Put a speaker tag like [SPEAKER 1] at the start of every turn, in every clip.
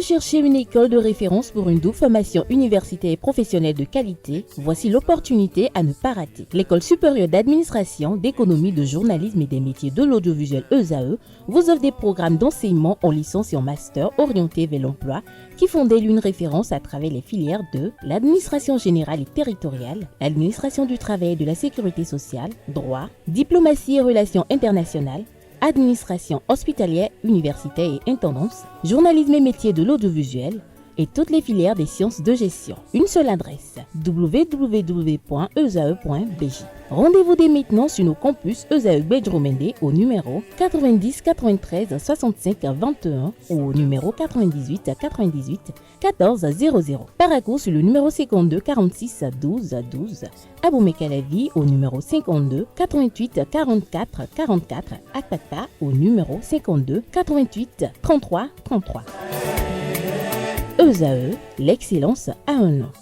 [SPEAKER 1] cherchez une école de référence pour une double formation universitaire et professionnelle de qualité? Voici l'opportunité à ne pas rater. L'École supérieure d'administration, d'économie, de journalisme et des métiers de l'audiovisuel ESAE vous offre des programmes d'enseignement en licence et en master orientés vers l'emploi qui font d'elle une référence à travers les filières de l'administration générale et territoriale, l'administration du travail et de la sécurité sociale, droit, diplomatie et relations internationales, administration hospitalière, universitaire et intendance, journalisme et métiers de l'audiovisuel et toutes les filières des sciences de gestion. Une seule adresse, www.esae.bj. Rendez-vous dès maintenant sur nos campus ESAE Bedjromende au numéro 90 93 65 21 ou au numéro 98 98 14 00. Paracourt sur le numéro 52 46 12 12. Aboumé-Calavi au numéro 52 88 44 44. Akpata au numéro 52 88 33 33. ESAE, l'excellence à un nom.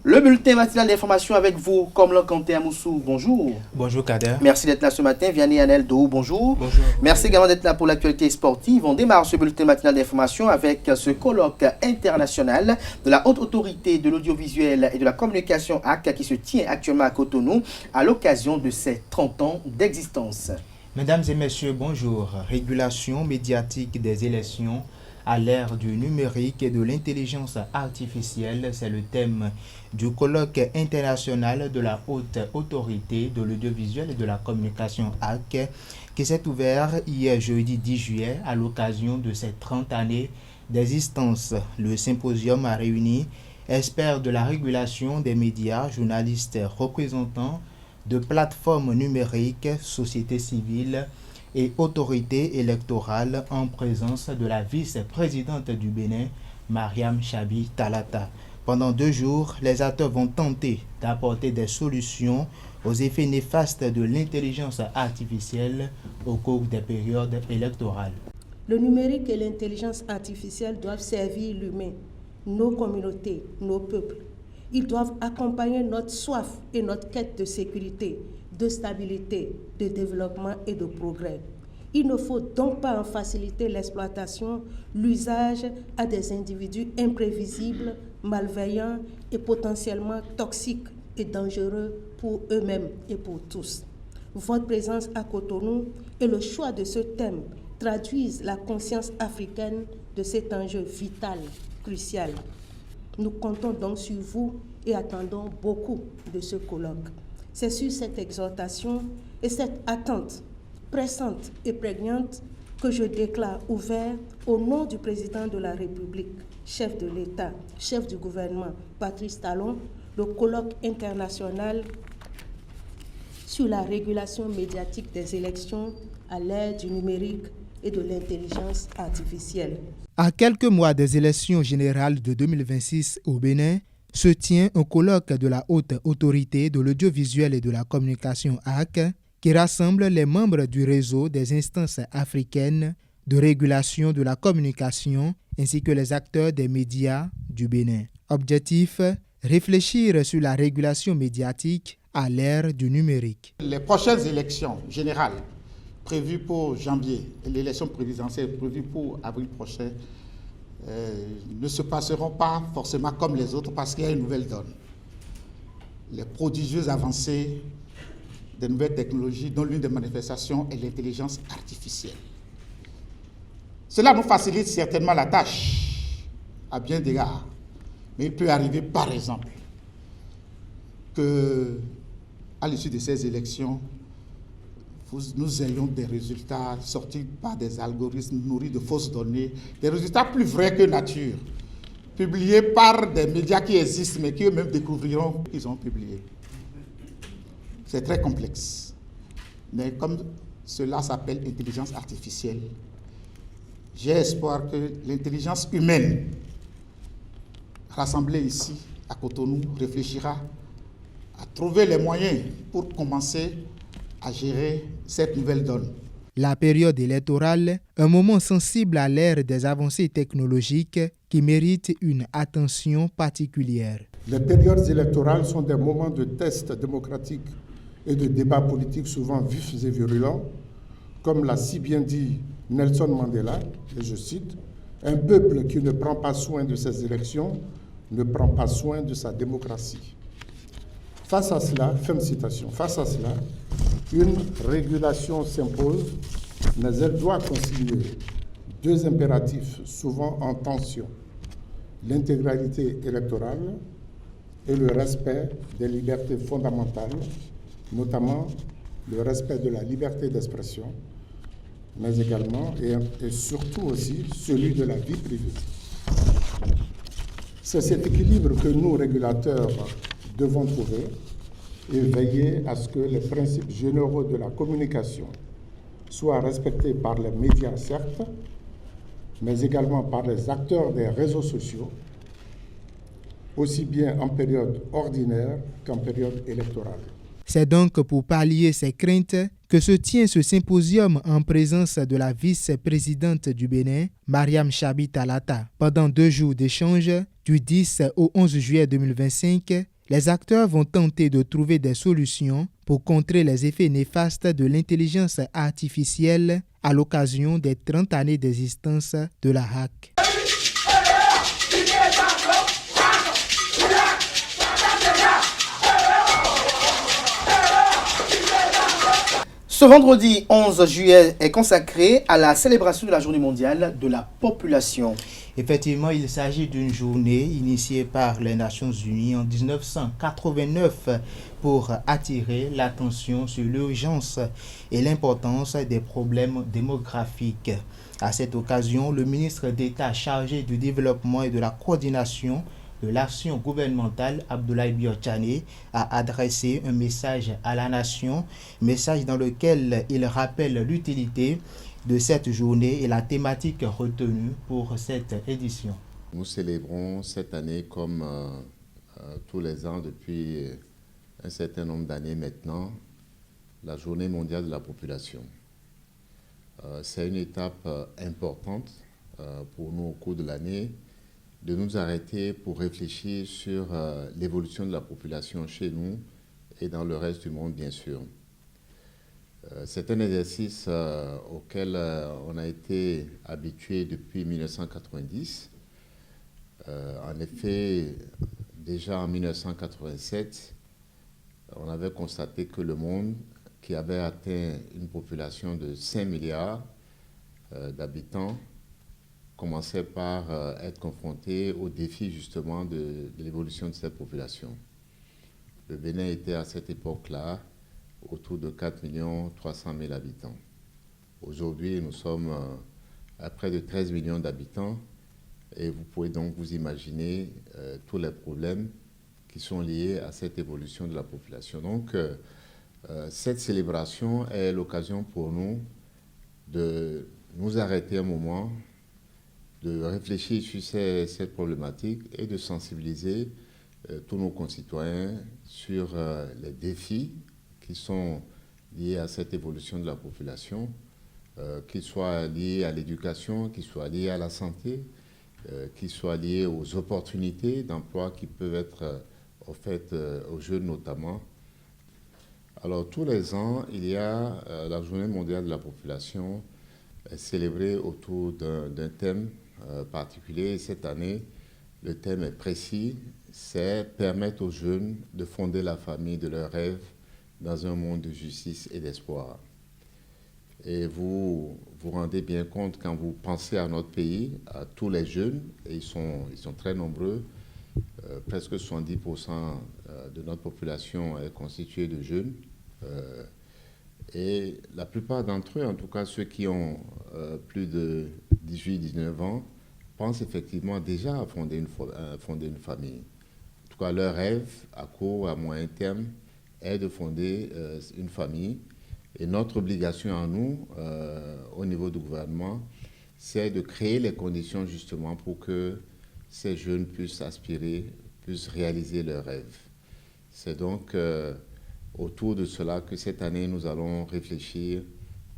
[SPEAKER 2] Le bulletin matinal d'information avec vous, comme l'encanté Amoussou, bonjour.
[SPEAKER 3] Bonjour Kader.
[SPEAKER 2] Merci d'être là ce matin. Vianney Anel Dou, bonjour.
[SPEAKER 3] Bonjour.
[SPEAKER 2] Merci également d'être là pour l'actualité sportive. On démarre ce bulletin matinal d'information avec ce colloque international de la Haute Autorité de l'Audiovisuel et de la Communication AC qui se tient actuellement à Cotonou à l'occasion de ses 30 ans d'existence.
[SPEAKER 3] Mesdames et messieurs, bonjour. Régulation médiatique des élections à l'ère du numérique et de l'intelligence artificielle, c'est le thème du colloque international de la Haute Autorité de l'Audiovisuel et de la Communication AC qui s'est ouvert hier jeudi 10 juillet à l'occasion de ses 30 années d'existence. Le symposium a réuni experts de la régulation des médias, journalistes, représentants de plateformes numériques, société civile et autorités électorales en présence de la vice-présidente du Bénin, Mariam Chabi Talata. Pendant 2 jours, les acteurs vont tenter d'apporter des solutions aux effets néfastes de l'intelligence artificielle au cours des périodes électorales.
[SPEAKER 4] Le numérique et l'intelligence artificielle doivent servir l'humain, nos communautés, nos peuples. Ils doivent accompagner notre soif et notre quête de sécurité, de stabilité, de développement et de progrès. Il ne faut donc pas en faciliter l'exploitation, l'usage à des individus imprévisibles, malveillants et potentiellement toxiques et dangereux pour eux-mêmes et pour tous. Votre présence à Cotonou et le choix de ce thème traduisent la conscience africaine de cet enjeu vital, crucial. Nous comptons donc sur vous et attendons beaucoup de ce colloque. C'est sur cette exhortation et cette attente pressante et prégnante que je déclare ouvert au nom du président de la République, chef de l'État, chef du gouvernement, Patrice Talon, le colloque international sur la régulation médiatique des élections à l'ère du numérique et de l'intelligence artificielle.
[SPEAKER 5] À quelques mois des élections générales de 2026 au Bénin, se tient un colloque de la Haute Autorité de l'Audiovisuel et de la Communication AC qui rassemble les membres du réseau des instances africaines de régulation de la communication ainsi que les acteurs des médias du Bénin. Objectif, réfléchir sur la régulation médiatique à l'ère du numérique.
[SPEAKER 6] Les prochaines élections générales prévues pour janvier et l'élection présidentielle prévue pour avril prochain ne se passeront pas forcément comme les autres parce qu'il y a une nouvelle donne. Les prodigieuses avancées des nouvelles technologies dont l'une des manifestations est l'intelligence artificielle. Cela nous facilite certainement la tâche à bien d'égards, mais il peut arriver par exemple qu'à l'issue de ces élections, nous ayons des résultats sortis par des algorithmes nourris de fausses données, des résultats plus vrais que nature, publiés par des médias qui existent, mais qui eux-mêmes découvriront qu'ils ont publié. C'est très complexe. Mais comme cela s'appelle intelligence artificielle, j'ai espoir que l'intelligence humaine, rassemblée ici, à Cotonou, réfléchira à trouver les moyens pour commencer à gérer cette nouvelle donne.
[SPEAKER 5] La période électorale, un moment sensible à l'ère des avancées technologiques qui mérite une attention particulière.
[SPEAKER 7] Les périodes électorales sont des moments de test démocratique et de débats politiques souvent vifs et virulents, comme l'a si bien dit Nelson Mandela, et je cite, « Un peuple qui ne prend pas soin de ses élections ne prend pas soin de sa démocratie. » Face à cela, fin de citation, face à cela, une régulation s'impose, mais elle doit concilier deux impératifs souvent en tension, l'intégralité électorale et le respect des libertés fondamentales, notamment le respect de la liberté d'expression, mais également et surtout aussi celui de la vie privée. C'est cet équilibre que nous, régulateurs, devons trouver et veiller à ce que les principes généraux de la communication soient respectés par les médias, certes, mais également par les acteurs des réseaux sociaux, aussi bien en période ordinaire qu'en période électorale.
[SPEAKER 5] C'est donc pour pallier ces craintes que se tient ce symposium en présence de la vice-présidente du Bénin, Mariam Chabi Talata. Pendant 2 jours d'échange, du 10 au 11 juillet 2025, les acteurs vont tenter de trouver des solutions pour contrer les effets néfastes de l'intelligence artificielle à l'occasion des 30 années d'existence de la HAC.
[SPEAKER 2] Ce vendredi 11 juillet est consacré à la célébration de la Journée mondiale de la population.
[SPEAKER 3] Effectivement, il s'agit d'une journée initiée par les Nations Unies en 1989 pour attirer l'attention sur l'urgence et l'importance des problèmes démographiques. À cette occasion, le ministre d'État chargé du développement et de la coordination de l'action gouvernementale, Abdoulaye Biotchane, a adressé un message à la nation, message dans lequel il rappelle l'utilité de cette journée et la thématique retenue pour cette édition.
[SPEAKER 8] Nous célébrons cette année comme tous les ans depuis un certain nombre d'années maintenant, la Journée mondiale de la population. C'est une étape importante pour nous au cours de l'année de nous arrêter pour réfléchir sur l'évolution de la population chez nous et dans le reste du monde, bien sûr. C'est un exercice auquel on a été habitué depuis 1990. En effet, déjà en 1987, on avait constaté que le monde, qui avait atteint une population de 5 milliards d'habitants, commençait par être confronté au défi justement de l'évolution de cette population. Le Bénin était à cette époque-là autour de 4 300 000 habitants. Aujourd'hui, nous sommes à près de 13 millions d'habitants et vous pouvez donc vous imaginer tous les problèmes qui sont liés à cette évolution de la population. Donc, cette célébration est l'occasion pour nous de nous arrêter un moment, de réfléchir sur cette problématique et de sensibiliser tous nos concitoyens sur les défis qui sont liés à cette évolution de la population, qu'ils soient liés à l'éducation, qu'ils soient liés à la santé, qu'ils soient liés aux opportunités d'emploi qui peuvent être offertes aux jeunes notamment. Alors tous les ans, il y a la Journée mondiale de la population célébrée autour d'un thème particulier. Cette année, le thème est précis, c'est permettre aux jeunes de fonder la famille de leurs rêves dans un monde de justice et d'espoir. Et vous vous rendez bien compte quand vous pensez à notre pays, à tous les jeunes, et ils sont très nombreux, presque 70% de notre population est constituée de jeunes. Et la plupart d'entre eux, en tout cas ceux qui ont plus de 18-19 ans, pensent effectivement déjà à fonder une famille. En tout cas, leur rêve à court, à moyen terme, est de fonder une famille. Et notre obligation à nous, au niveau du gouvernement, c'est de créer les conditions justement pour que ces jeunes puissent aspirer, puissent réaliser leurs rêves. C'est donc autour de cela que cette année, nous allons réfléchir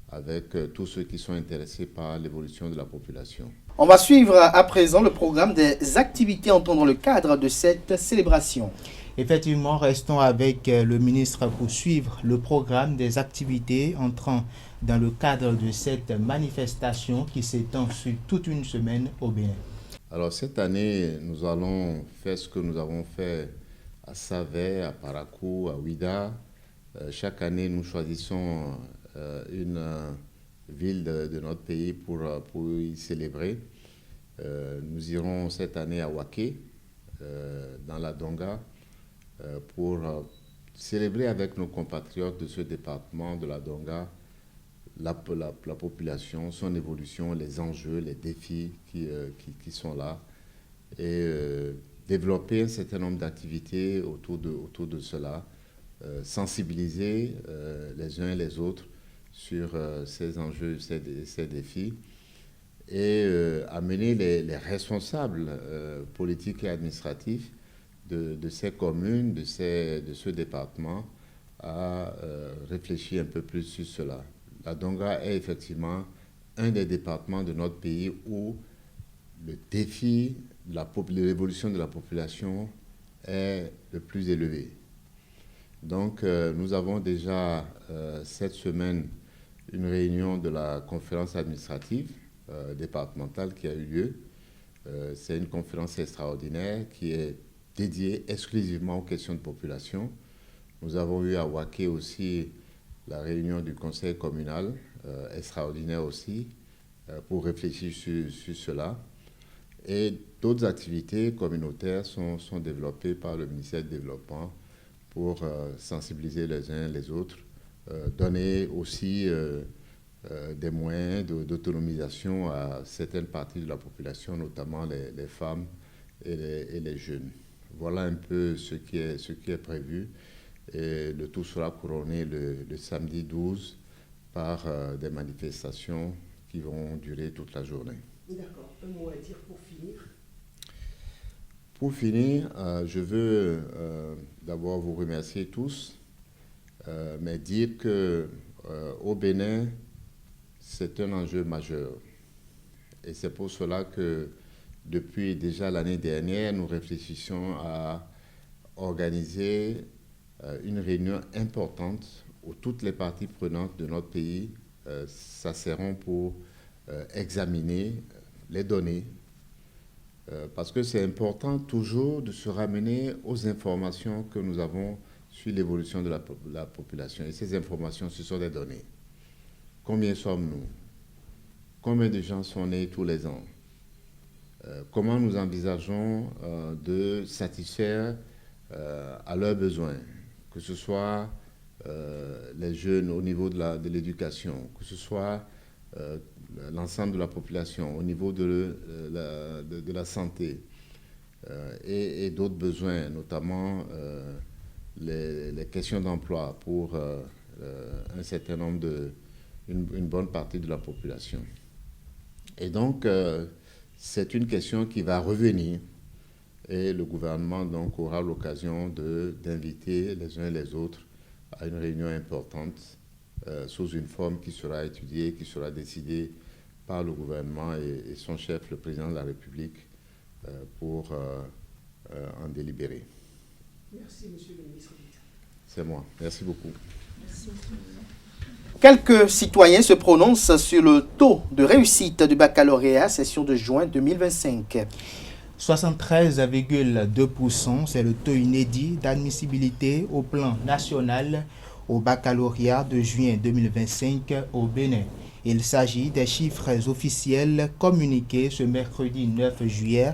[SPEAKER 8] avec tous ceux qui sont intéressés par l'évolution de la population.
[SPEAKER 2] On va suivre à présent le programme des activités entrant dans le cadre de cette célébration.
[SPEAKER 3] Effectivement, restons avec le ministre pour suivre le programme des activités entrant dans le cadre de cette manifestation qui s'étend sur toute une semaine au Bénin?
[SPEAKER 8] Alors cette année, nous allons faire ce que nous avons fait à Savet, à Parakou, à Ouida. Chaque année, nous choisissons une ville de notre pays pour y célébrer. Nous irons cette année à Waké, dans la Donga, pour célébrer avec nos compatriotes de ce département de la Donga la population, son évolution, les enjeux, les défis qui sont là, et développer un certain nombre d'activités autour de cela, sensibiliser les uns et les autres sur ces enjeux, ces défis, et amener les responsables politiques et administratifs de ces communes, de ce département, à réfléchir un peu plus sur cela. La Donga est effectivement un des départements de notre pays où le défi de l'évolution de la population est le plus élevé. Donc, nous avons déjà cette semaine une réunion de la conférence administrative départementale qui a eu lieu. C'est une conférence extraordinaire qui est dédiée exclusivement aux questions de population. Nous avons eu à Waké aussi la réunion du conseil communal, extraordinaire aussi, pour réfléchir sur cela. Et d'autres activités communautaires sont développées par le ministère du Développement pour sensibiliser les uns les autres, donner aussi des moyens d'autonomisation à certaines parties de la population, notamment les femmes et les jeunes. Voilà un peu ce qui est prévu. Et le tout sera couronné le samedi 12 par des manifestations qui vont durer toute la journée.
[SPEAKER 4] D'accord. Un mot à dire pour finir?
[SPEAKER 8] Pour finir, je veux d'abord vous remercier tous, mais dire qu'au Bénin, c'est un enjeu majeur. Et c'est pour cela que depuis déjà l'année dernière, nous réfléchissons à organiser une réunion importante où toutes les parties prenantes de notre pays s'asserront pour examiner les données, parce que c'est important toujours de se ramener aux informations que nous avons sur l'évolution de la population. Et ces informations, ce sont des données. Combien sommes-nous? Combien de gens sont nés tous les ans? Comment nous envisageons de satisfaire à leurs besoins, que ce soit les jeunes au niveau de l'éducation, que ce soit l'ensemble de la population au niveau de la santé, et d'autres besoins, notamment les questions d'emploi pour un certain nombre une bonne partie de la population. Et donc, c'est une question qui va revenir, et le gouvernement donc aura l'occasion d'inviter les uns et les autres à une réunion importante sous une forme qui sera étudiée, qui sera décidée par le gouvernement et son chef, le président de la République, pour en délibérer.
[SPEAKER 4] Merci, monsieur le ministre d'État.
[SPEAKER 8] C'est moi. Merci beaucoup.
[SPEAKER 4] Merci.
[SPEAKER 2] Quelques citoyens se prononcent sur le taux de réussite du baccalauréat session de juin 2025.
[SPEAKER 3] 73,2%, c'est le taux inédit d'admissibilité au plan national au baccalauréat de juin 2025 au Bénin. Il s'agit des chiffres officiels communiqués ce mercredi 9 juillet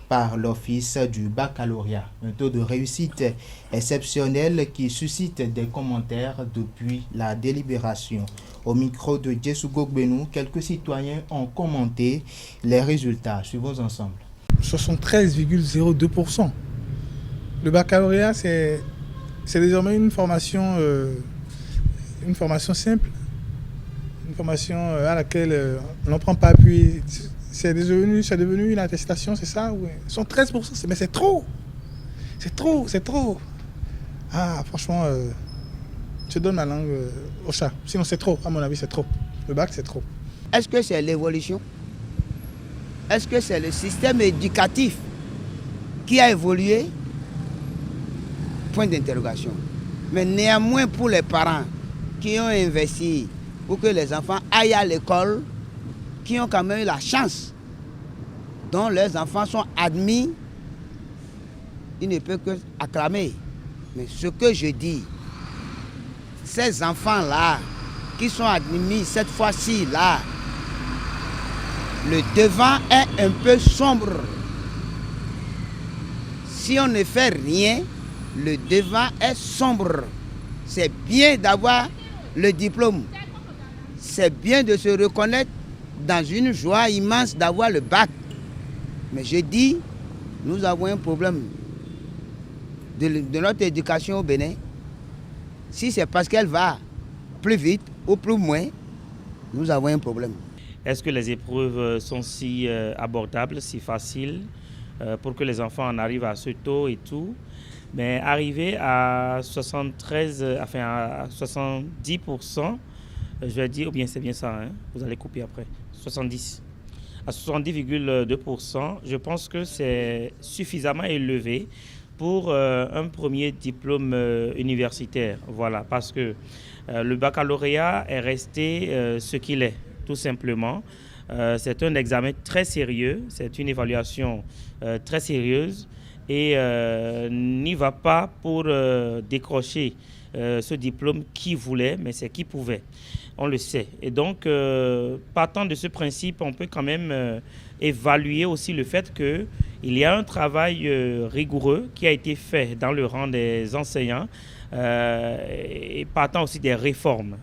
[SPEAKER 3] par l'Office du baccalauréat. Un taux de réussite exceptionnel qui suscite des commentaires depuis la délibération. Au micro de Djessou Gogbenou, quelques citoyens ont commenté les résultats. Suivons ensemble.
[SPEAKER 9] 73,02%. Le baccalauréat, c'est désormais une formation simple, une formation à laquelle on n'en prend pas appui. C'est devenu une attestation, c'est ça? Oui. 113%, mais c'est trop. C'est trop. Ah, franchement, je donne ma langue au chat. Sinon, c'est trop. À mon avis, c'est trop. Le bac, c'est trop.
[SPEAKER 10] Est-ce que c'est l'évolution? Est-ce que c'est le système éducatif qui a évolué? Point d'interrogation. Mais néanmoins, pour les parents qui ont investi pour que les enfants aillent à l'école, qui ont quand même eu la chance, dont leurs enfants sont admis, il ne peut que acclamer. Mais ce que je dis, ces enfants-là, qui sont admis cette fois-ci là, le devant est un peu sombre. Si on ne fait rien, le devant est sombre. C'est bien d'avoir le diplôme. C'est bien de se reconnaître dans une joie immense d'avoir le bac. Mais je dis, nous avons un problème de notre éducation au Bénin. Si c'est parce qu'elle va plus vite ou plus moins, nous avons un problème.
[SPEAKER 11] Est-ce que les épreuves sont si abordables, si faciles pour que les enfants en arrivent à ce taux et tout? Mais arriver à 73, enfin à 70%, je vais dire, ou bien c'est bien ça, hein, vous allez couper après, 70. À 70,2%, je pense que c'est suffisamment élevé pour un premier diplôme universitaire. Voilà, parce que le baccalauréat est resté ce qu'il est, tout simplement. C'est un examen très sérieux, c'est une évaluation très sérieuse et n'y va pas pour décrocher ce diplôme qui voulait, mais c'est qui pouvait. On le sait. Et donc, partant de ce principe, on peut quand même évaluer aussi le fait qu'il y a un travail rigoureux qui a été fait dans le rang des enseignants et partant aussi des réformes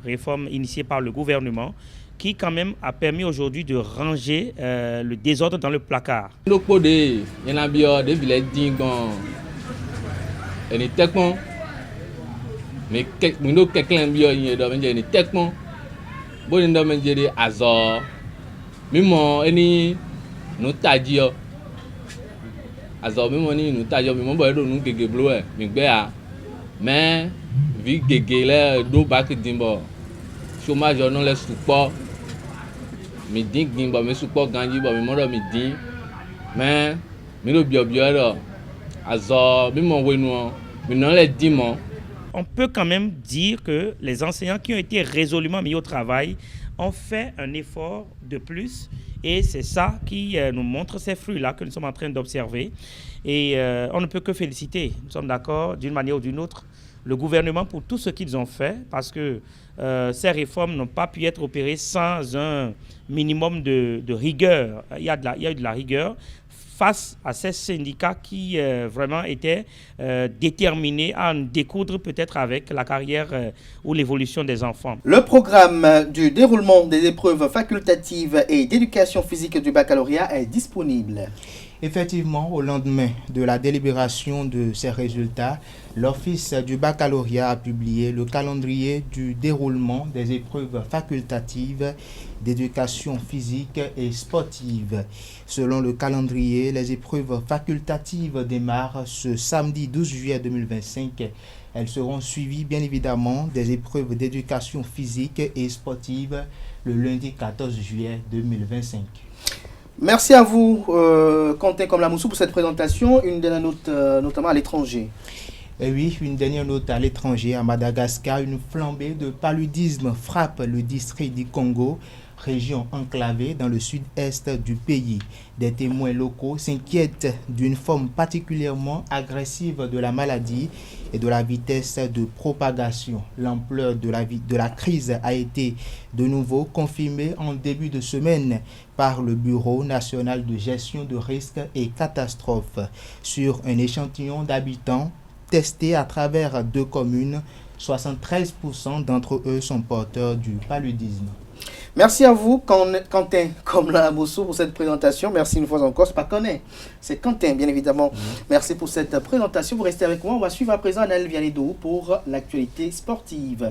[SPEAKER 11] initiées par le gouvernement qui quand même a permis aujourd'hui de ranger le désordre dans le placard.
[SPEAKER 12] Bon ndo menjeri azor mimo eni no tajio azor mimo ni no tajio mimo bo do nu gege blo e mi gbe a mais vi gege le do back dimbo chômage non le support mi din dimbo mi support ganji bo mi mo do mi din mais mi do bio do azor mimo wenu mi non le dimo.
[SPEAKER 11] On peut quand même dire que les enseignants qui ont été résolument mis au travail ont fait un effort de plus et c'est ça qui nous montre ces fruits-là que nous sommes en train d'observer et on ne peut que féliciter, nous sommes d'accord d'une manière ou d'une autre, le gouvernement pour tout ce qu'ils ont fait parce que ces réformes n'ont pas pu être opérées sans un minimum de rigueur. Il y a eu de la rigueur face à ces syndicats qui vraiment étaient déterminés à en découdre peut-être avec la carrière ou l'évolution des enfants.
[SPEAKER 2] Le programme du déroulement des épreuves facultatives et d'éducation physique du baccalauréat est disponible.
[SPEAKER 3] Effectivement, au lendemain de la délibération de ces résultats, l'Office du baccalauréat a publié le calendrier du déroulement des épreuves facultatives d'éducation physique et sportive. Selon le calendrier, les épreuves facultatives démarrent ce samedi 12 juillet 2025. Elles seront suivies bien évidemment des épreuves d'éducation physique et sportive le lundi 14 juillet 2025.
[SPEAKER 2] Merci à vous, Quentin Komlamoussou, pour cette présentation. Une dernière note, notamment à l'étranger.
[SPEAKER 3] Et oui, une dernière note à l'étranger. À Madagascar, une flambée de paludisme frappe le district du Congo, région enclavée dans le sud-est du pays. Des témoins locaux s'inquiètent d'une forme particulièrement agressive de la maladie et de la vitesse de propagation. L'ampleur de la crise a été de nouveau confirmée en début de semaine par le Bureau national de gestion de risques et catastrophes. Sur un échantillon d'habitants testés à travers 2 communes, 73% d'entre eux sont porteurs du paludisme.
[SPEAKER 2] Merci à vous, Quentin Komlamoussou, pour cette présentation. Merci une fois encore. C'est pas Quentin, c'est Quentin, bien évidemment. Merci pour cette présentation. Vous restez avec moi. On va suivre à présent Anaël Vianedou pour l'actualité sportive.